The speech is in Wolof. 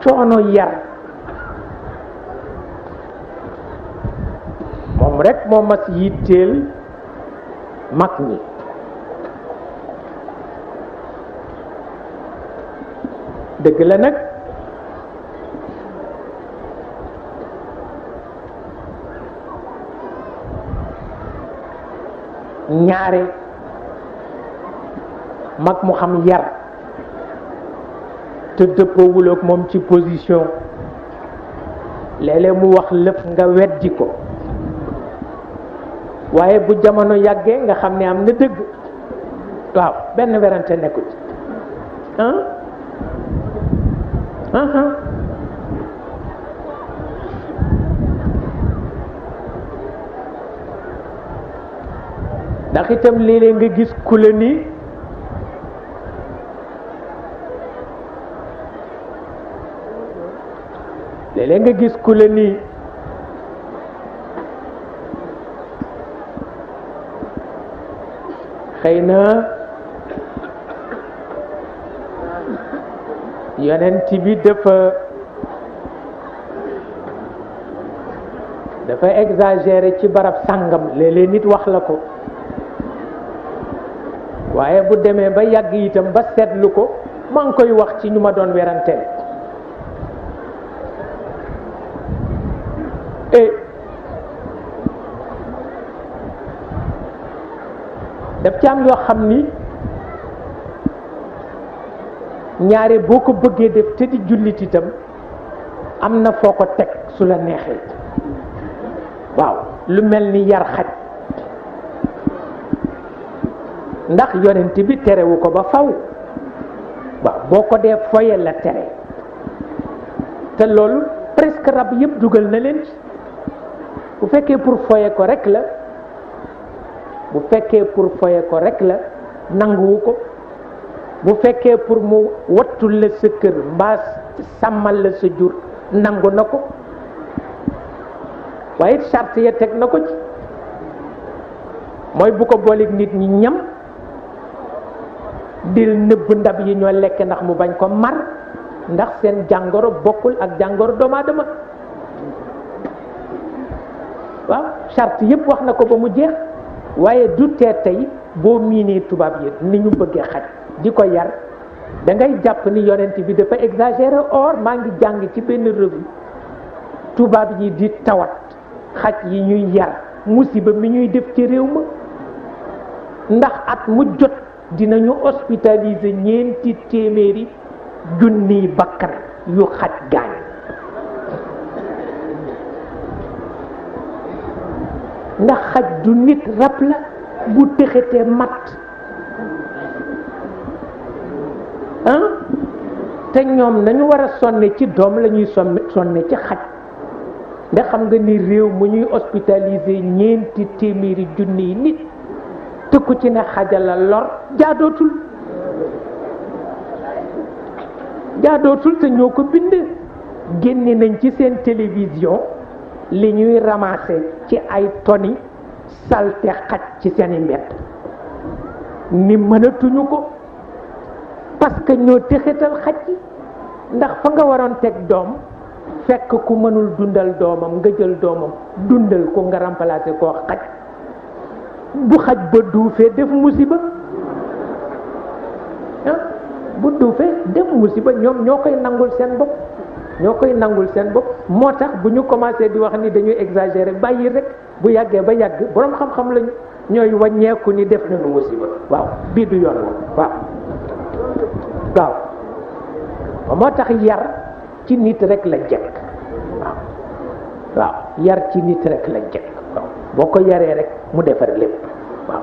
coono yar moom rek moo mas yitteel mag ñi. dëgg la nag ñaare mag mu xam yar te dëppoowul ak moom ci position léeg-léeg mu wax lépp nga weddi ko, waaye bu jamono yàggee nga xam ne am na dëgg. waaw benn werante nekku ci ndax itam léeg-léeg nga gis ku la ni léeg-léeg nga gis ku la ni xëy na yonent bi dafa exagéré ci barab sàngam, léeg-léeg nit wax la ko, waaye bu demee ba yàgg itam ba seetlu ko, maa ngi koy wax ci ñu ma doon weranteel. daf ci am yoo xam ni ñaare boo ko bëggee def te di jullit itam am na foo ko teg su la neexee. waaw lu mel ni yar xaj, ndax yonent bi terewu ko ba faw. waaw boo ko dee foye la tere, te loolu presque rab yëpp dugal na leen ci. bu fekkee pour foye ko rek la bu fekkee pour foye ko rek la nanguwu ko. bu fekkee pour mu wattul la sa kër mbaa sàmmal la sa jur nangu na ko, waaye charte ya teg na ko ci. mooy bu ko booleeg nit ñi ñam dil nëbb ndab yi ñoo lekk ndax mu bañ ko mar, ndax seen jàngoro bokkul ak jàngoro doomu aadama. waaw charte yëpp wax na ko ba mu jeex, waaye du tee tey boo miinee tubaab yi ni ñu bëggee xaj di ko yar da ngay jàpp ni yonent bi dafa exagéré. or maa ngi jàng ci benn revue tubaab yi di tawat xaj yi ñuy yar musiba mi ñuy def ci réew ma, ndax at mu jot dinañu hospitaliser 400 junniy bakkan yu xaj gaañ. ndax xaj du nit, rab la bu texetee mat. te ñoom nañu war a sonne ci doom la ñuy sonne ci xaj. ndax xam nga ni réew mu ñuy hospitaliser 400 junniy nit te ku ci ne xajala lor jaadootul te ñoo ko bind. génne nañ ci seen télévision li ñuy ramasser ci ay toni salte xaj ci seeni mbedd, ni mënatuñu ko parce que ñoo texetal xaj yi. ndax fa nga waroon teg doom fekk ku mënul dundal doomam nga jël doomam dundal ko nga remplacer koo xaj. bu xaj ba duufee def musiba bu duufee def musiba. ñoom ñoo koy nangul seen bopp moo tax bu ñu commencé di wax ni dañuy exagérer bàyyi rek, bu yàggee ba yàgg boroom xam-xam lañu ñooy wàññeeku ni def nañu musiba. waaw bii du yoon waaw moo tax yar ci nit rek la jekk. waaw yar ci nit rek la jekk. waaw boo ko yaree rek mu defar lépp. waaw